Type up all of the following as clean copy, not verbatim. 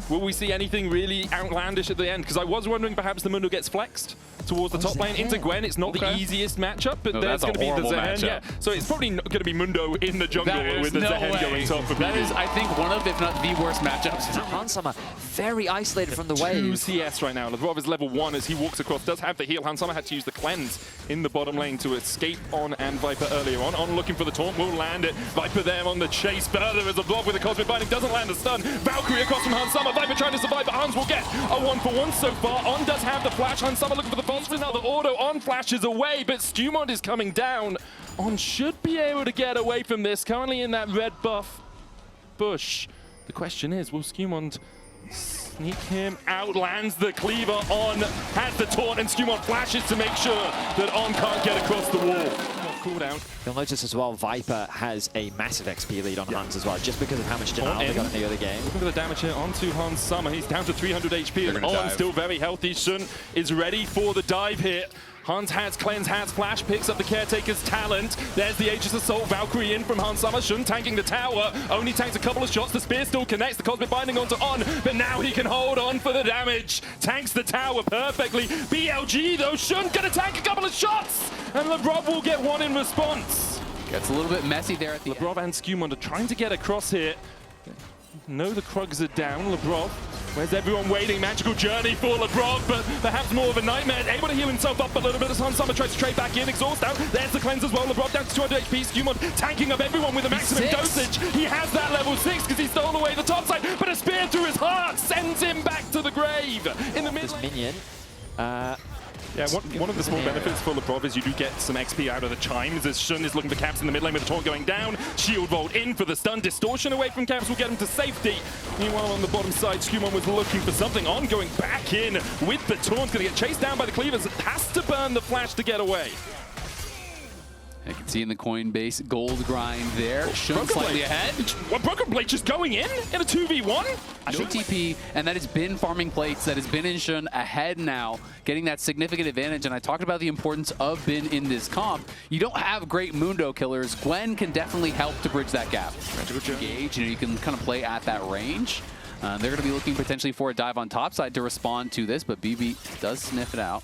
Will we see anything really outlandish at the end? Because I was wondering perhaps the Mundo gets flexed towards the top lane into Gwen. It's not the easiest matchup, but there's going to be the Zehen. Yeah. So it's probably not going to be Mundo in the jungle with the Zehen going top for That is, I think, one of, if not the worst matchups. Hansama very isolated from the wave. 2 CS right now. Lavrov is level 1 as he walks across. Does have the heal. Hansama had to use the cleanse in the bottom lane to escape On and Viper earlier on. On looking for the taunt, will land it. Viper there on the chase further as Lavrov with a cosmic binding doesn't land the stun. Valkyrie across from Hansama. Viper trying to survive, but Hans will get a 1-for-1 so far. On does have the flash. Hansama looking for the phosphorus. Now the auto On flashes away, but Stumond is coming down. On should be able to get away from this. Currently in that red buff bush. The question is, will Stumond sneak him out? Lands the cleaver. On has the taunt, and Stumond flashes to make sure that On can't get across the wall. Cooldown. You'll notice as well, Viper has a massive XP lead on Hans as well, just because of how much denial they got in the other game. Looking for the damage here onto Hansama. He's down to 300 HP. And On still very healthy. Shun is ready for the dive here. Hans has cleanse, has flash, picks up the Caretaker's talent. There's the Aegis Assault, Valkyrie in from Hansama. Shun tanking the tower, only tanks a couple of shots. The spear still connects, the Cosmic Binding onto On, but now he can hold on for the damage. Tanks the tower perfectly. BLG though, Shun gonna tank a couple of shots, and Lavrov will get one in response. Gets a little bit messy there at the end. Lavrov and Skumond are trying to get across here. No, the Krugs are down. Lavrov, where's everyone waiting? Magical journey for Lavrov, but perhaps more of a nightmare. Able to heal himself up a little bit as Hansama tries to trade back in. Exhaust out. There's the cleanse as well. Lavrov down to 200 HP. Skumond tanking up everyone with a maximum dosage. He has that level 6 because he stole away the top side, but a spear through his heart sends him back to the grave. In the mid minion. Yeah, one of the small benefits for Lavrov is you do get some XP out of the chimes as Shun is looking for Caps in the mid lane with the taunt going down. Shield Vault in for the stun. Distortion away from Caps will get him to safety. Meanwhile, on the bottom side, Skumon was looking for something. On going back in with the taunt. Going to get chased down by the Cleavers. Has to burn the flash to get away. You can see in the Coinbase gold grind there. Shun slightly ahead. Well, Broken Blade just going in a 2v1? No TP, and that has been farming plates, that has been in Shun ahead now, getting that significant advantage. And I talked about the importance of Bin in this comp. You don't have great Mundo killers. Gwen can definitely help to bridge that gap. Engage, you can kind of play at that range. They're going to be looking potentially for a dive on top side to respond to this, but BB does sniff it out.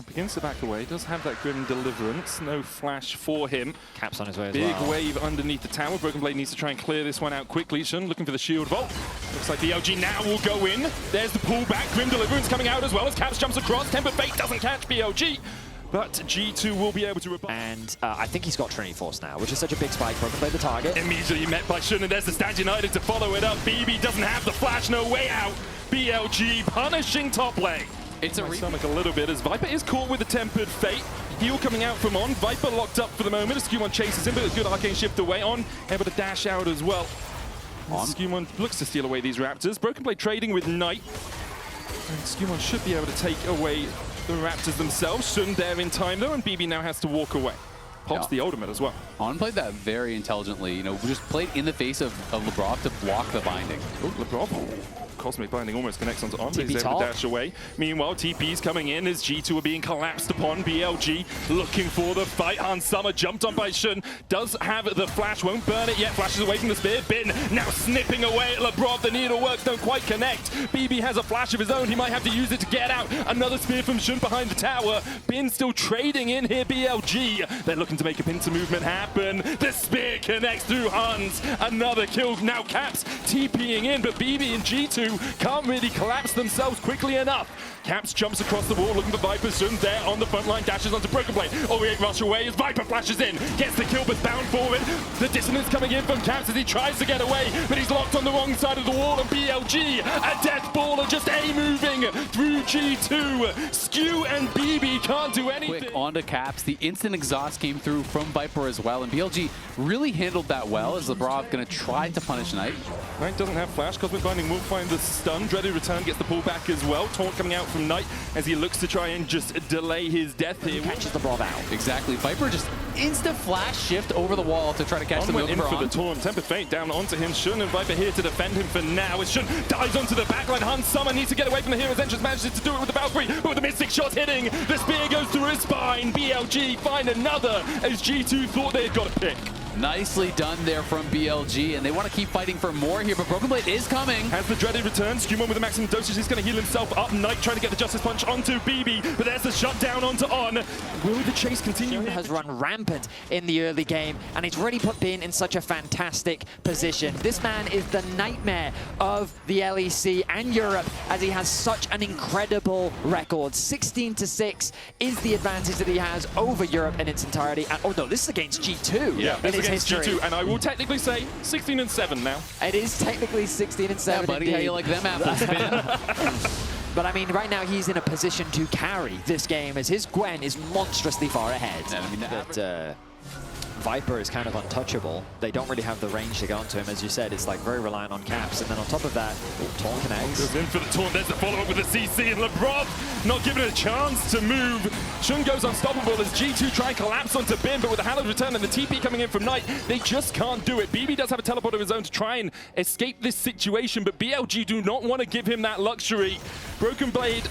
Begins to back away, does have that Grim Deliverance, no flash for him. Caps on his way as Big well. wave underneath the tower. Broken Blade needs to try and clear this one out quickly. Shun looking for the Shield Vault. Looks like BLG now will go in. There's the pullback. Grim Deliverance coming out as well as Caps jumps across. Tempered Fate doesn't catch BLG, but G2 will be able to rebut. And I think he's got Trinity Force now, which is such a big spike. Broken Blade the target. Immediately met by Shun, and there's the Stand United to follow it up. BB doesn't have the flash, no way out. BLG punishing top lane. It's a stomach a little bit as Viper is caught with a Tempered Fate. Heal coming out from On. Viper locked up for the moment. Skumon chases him, but a good arcane shift away. On able to dash out as well. Skumon looks to steal away these Raptors. Broken Blade trading with Knight. And Skumon should be able to take away the Raptors themselves. Shun there in time though, and BB now has to walk away. Pops the ultimate as well. On played that very intelligently. You know, just played in the face of Lavrov to block the binding. Oh, Lavrov. Cosmic Binding almost connects onto On, but he's able to dash away. Meanwhile, TP's coming in as G2 are being collapsed upon. BLG looking for the fight. Hansama jumped on by Shun. Does have the flash, won't burn it yet. Flashes away from the spear. Bin now snipping away at Lavrov. The needle works, don't quite connect. BB has a flash of his own. He might have to use it to get out. Another spear from Shun behind the tower. Bin still trading in here, BLG. They're looking to make a pincer movement happen. The spear connects through Hans. Another kill. Now Caps TPing in, but BB and G2 can't really collapse themselves quickly enough. Caps jumps across the wall looking for Viper. Shun there on the front line, dashes onto Broken Blade. Oriate rush away as Viper flashes in. Gets the kill but bound forward. The dissonance coming in from Caps as he tries to get away, but he's locked on the wrong side of the wall, and BLG, a death baller, just A-moving through G2. Skew and BB can't do anything. Quick onto Caps. The instant exhaust came through from Viper as well, and BLG really handled that well as Lavrov going to try to punish Knight. Knight doesn't have flash. Cosmic Binding will find the stun. Dreaded Return gets the pullback as well. Taunt coming out from Knight as he looks to try and just delay his death here. Catches the Lavrov out. Exactly. Viper just instant flash shift over the wall to try to catch the move in for the taunt. Tempered Fate down onto him. Shun and Viper here to defend him for now. As Shun dives onto the backline. Hansama needs to get away from the hero's entrance. Manages to do it with the Valkyrie, but with the Mystic shot hitting. The spear goes through his spine. BLG find another as G2 thought they had got a pick. Nicely done there from BLG, and they want to keep fighting for more here, but Broken Blade is coming. Has the dreaded return. Skewman with the maximum dosage. He's going to heal himself up. Knight trying to get the Justice Punch onto BB, but there's the shutdown onto On. Will the chase continue? Shun has run rampant in the early game, and he's really put Bin in such a fantastic position. This man is the nightmare of the LEC and Europe, as he has such an incredible record. 16-6 is the advantage that he has over Europe in its entirety. And, oh no, this is against G2. Yeah, this is against G2, and I will technically say 16-7 now. It is technically 16-7. Yeah, buddy, indeed. how you like them apples, Bin? But I mean, right now he's in a position to carry this game, as his Gwen is monstrously far ahead. Yeah, I mean, but Viper is kind of untouchable. They don't really have the range to go onto him. As you said, it's like very reliant on caps. And then on top of that, Taunt connects. Goes in for the taunt. There's the follow-up with the CC, and Lebrov not given a chance to move. Shun goes unstoppable as G2 try and collapse onto Bin, but with the Hallowed Return and the TP coming in from Knight, they just can't do it. BB does have a teleport of his own to try and escape this situation, but BLG do not want to give him that luxury. Broken Blade,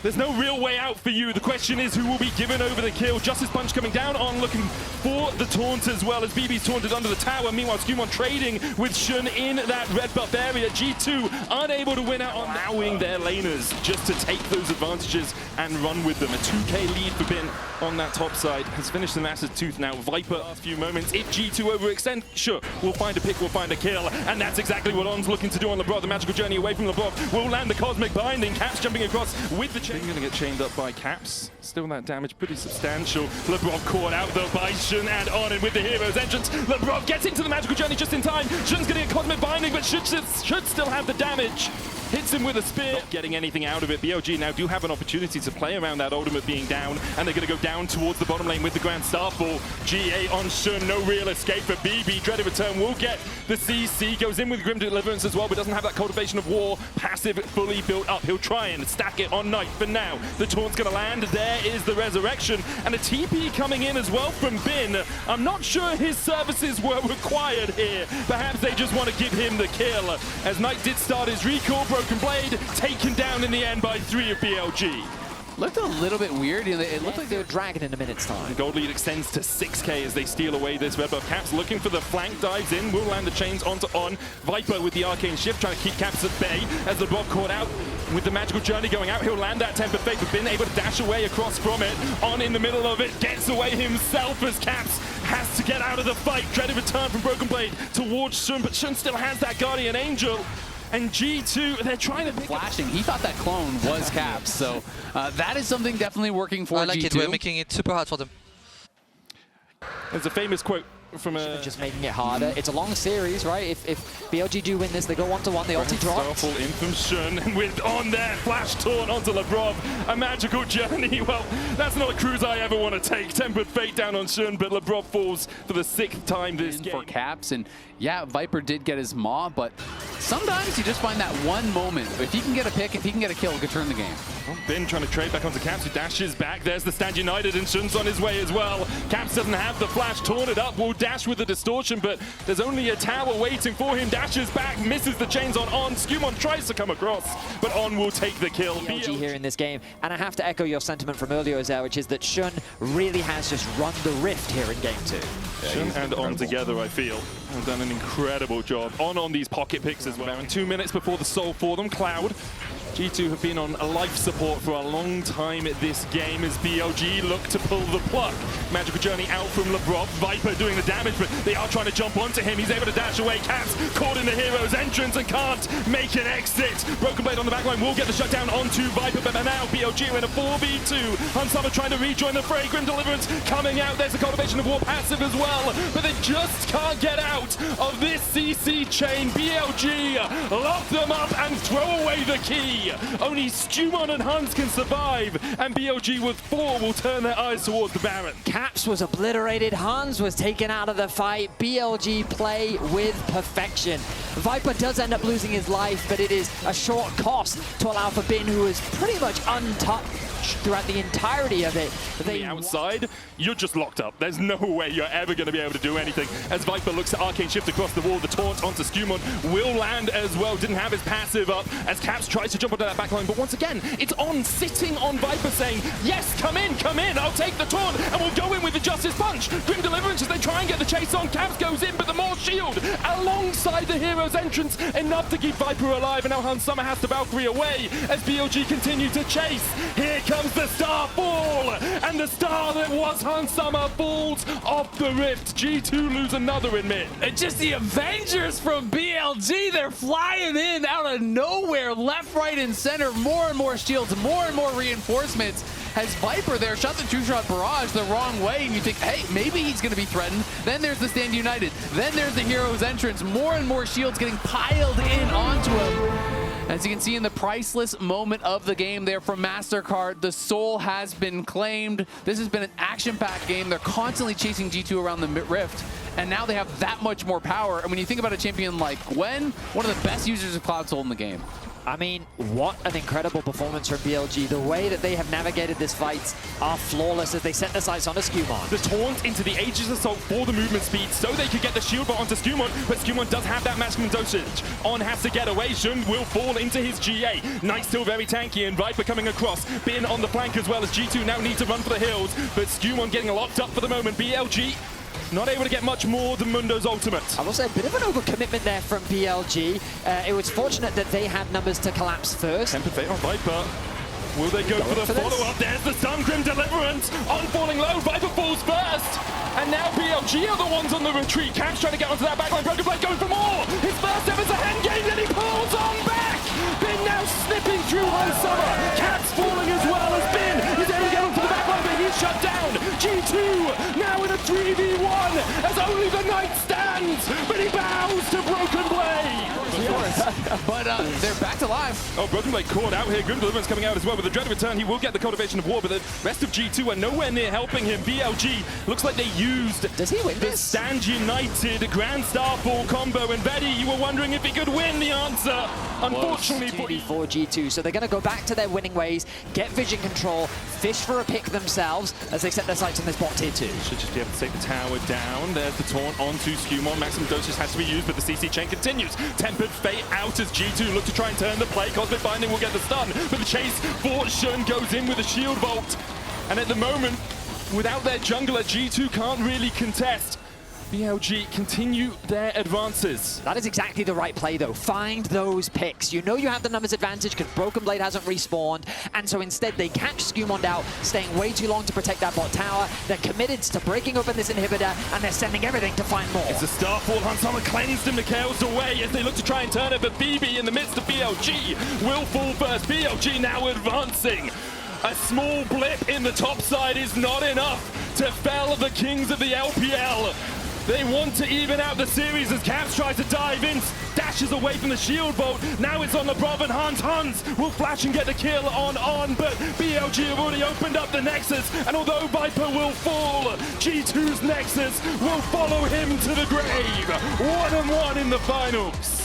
there's no real way out for you. The question is who will be given over the kill. Justice Punch coming down On, looking for the taunt as well, as BB's taunted under the tower. Meanwhile, Skewmon trading with Shun in that red buff area. G2 unable to win out on allowing their laners just to take those advantages and run with them. A 2k lead for Bin on that top side. Has finished the Master's Tooth now. Viper, last few moments. If G2 overextend, sure, we'll find a pick, we'll find a kill. And that's exactly what On's looking to do on Lebrov. The magical journey away from Lebrov will land the Cosmic Binding. Caps jumping across with the chain. Going to get chained up by Caps. Still that damage pretty substantial. Lebrov caught out though by Shun and On, and with the hero's entrance, Lebrov gets into the magical journey just in time. Shun's going to get Cosmic Binding, but should still have the damage. Hits him with a spear. Not getting anything out of it. BLG now do have an opportunity to play around that ultimate being down, and they're going to go down towards the bottom lane with the Grand Starfall. GA on Shun, no real escape for BB. Dreaded Return will get the CC, goes in with Grim Deliverance as well, but doesn't have that Cultivation of War passive fully built up. He'll try and stack it on Knight for now. The taunt's going to land. There is the Resurrection, and a TP coming in as well from Bin. I'm not sure his services were required here. Perhaps they just want to give him the kill, as Knight did start his recall. Broken Blade taken down in the end by 3 of BLG. Looked a little bit weird. It looked like they were dragging in a minute's time. The gold lead extends to 6k as they steal away this red buff. Caps looking for the flank, dives in, will land the chains onto On. Viper with the arcane shift, trying to keep Caps at bay as Lebrov caught out with the magical journey going out. He'll land that Tempered Fate, but been able to dash away across from it. On in the middle of it, gets away himself as Caps has to get out of the fight. Dreaded Return from Broken Blade towards Shun, but Shun still has that Guardian Angel. And G2, they're trying to pick flashing. He thought that clone was Caps, so that is something definitely working for I like G2. it. We're making it super hard for them. There's a famous quote from just making it harder. It's a long series, right? If BLG do win this, they go 1-1. The ulti drops. Starfall in from Shun, and with On there, flash taunt onto Lebrov. A magical journey. Well, that's not a cruise I ever want to take. Tempered Fate down on Shun, but Lebrov falls for the 6th time this game. For Caps, and yeah, Viper did get his maw, but sometimes you just find that one moment. If he can get a pick, if he can get a kill, it could turn the game. Bin trying to trade back onto Caps, who dashes back. There's the Stand United, and Shun's on his way as well. Caps doesn't have the flash, taunted up, will dash with the distortion, but there's only a tower waiting for him. Dashes back, misses the chains on On. Skewmon tries to come across, but On will take the kill. BLG here in this game, and I have to echo your sentiment from earlier, Ozel, which is that Shun really has just run the rift here in game 2. Shun and On together, I feel, have done an incredible job. On these pocket picks as well. And 2 minutes before the soul for them, Cloud. G2 have been on a life support for a long time at this game as BLG look to pull the plug. Magical journey out from Lebrov. Viper doing the damage, but they are trying to jump onto him. He's able to dash away. Caps caught in the hero's entrance and can't make an exit. Broken Blade on the backline will get the shutdown onto Viper, but now BLG are in a 4v2. Hunsummer trying to rejoin the fray. Grim Deliverance coming out. There's a Cultivation of War passive as well, but they just can't get out of this CC chain. BLG lock them up and throw away the key. Only Skewmon and Hans can survive, and BLG with 4 will turn their eyes towards the Baron. Caps was obliterated, Hans was taken out of the fight. BLG play with perfection. Viper does end up losing his life, but it is a short cost to allow for Bin, who is pretty much untouched throughout the entirety of it. On the outside, you're just locked up. There's no way you're ever going going to be able to do anything. As Viper looks to Arcane Shift across the wall, the taunt onto Skumon will land as well. Didn't have his passive up as Caps tries to jump onto that backline, but once again, it's on, sitting on Viper saying, yes, come in, I'll take the taunt, and we'll go in with the Justice Punch. Grim Deliverance as they try and get the chase on. Caps goes in, but the more shield alongside the hero's entrance, enough to keep Viper alive, and now Hans Summer has to Valkyrie away as BLG continue to chase. Here comes the star fall, and the star that was Hans Summer falls off the rift. G2 lose another in mid. And just the Avengers from BLG, they're flying in out of nowhere, left, right, and center. More and more shields, more and more reinforcements. Has Viper there shot the two-shot barrage the wrong way, and you think, hey, maybe he's going to be threatened. Then there's the Stand United. Then there's the hero's entrance. More and more shields getting piled in onto him. As you can see in the priceless moment of the game there from MasterCard, the soul has been claimed. This has been an action-packed game. They're constantly chasing G2 around the rift, and now they have that much more power. And when you think about a champion like Gwen, one of the best users of Cloud Soul in the game. I mean, what an incredible performance from BLG. The way that they have navigated this fight are flawless as they set their sights on a Skumon. The taunt into the Aegis Assault for the movement speed so they could get the shield bot onto Skumon, but Skumon does have that maximum dosage. On has to get away. Jun will fall into his GA. Knight still very tanky, and Viper coming across. Bin on the flank as well as G2 now need to run for the hills, but Skumon getting locked up for the moment. BLG not able to get much more than Mundo's ultimate. I will say a bit of an overcommitment there from BLG. It was fortunate that they had numbers to collapse first. Tempered Fate on Viper. Will they go for the follow-up? There's the stun. Grim Deliverance on falling low. Viper falls first. And now BLG are the ones on the retreat. Caps trying to get onto that backline. Broken Blade going for more. His first ever hand game, and he pulls on back. Bin now snipping through Hans Summer. Caps falling as well as Bin is able to get onto the backline, but he's shut down. G2 now in a 3v1 as only the Knight stands, but he bows to Broken Blade. But they're back to life. Oh, Broken Blade caught out here. Grim Deliverance coming out as well. With the Dread Return, he will get the Cultivation of War, but the rest of G2 are nowhere near helping him. BLG looks like they used Does he win the Stand United Grand Starfall combo. And Betty, you were wondering if he could win. The answer, unfortunately, for G2. So they're going to go back to their winning ways, get vision control, fish for a pick themselves as they set their sights on this bot tier 2. Should just be able to take the tower down. There's the taunt onto Skumon. Maximum dosage has to be used, but the CC chain continues. Tempered Fate out as G2 look to try and turn the play. Cosmic Binding will get the stun, but the chase for Shun goes in with a shield bolt. And at the moment, without their jungler, G2 can't really contest. BLG continue their advances. That is exactly the right play, though. Find those picks. You know you have the numbers advantage because Broken Blade hasn't respawned, and so instead they catch Skumon out, staying way too long to protect that bot tower. They're committed to breaking open this inhibitor, and they're sending everything to find more. It's a Starfall. Hans Summer cleansed him. Mikhail's away as they look to try and turn it, but BB in the midst of BLG will fall first. BLG now advancing. A small blip in the top side is not enough to fell the kings of the LPL. They want to even out the series as Caps tries to dive in, dashes away from the shield bolt. Now it's on the Brov and Hans. Hans will flash and get the kill on, but BLG have already opened up the Nexus, and although Viper will fall, G2's Nexus will follow him to the grave. 1-1 in the finals.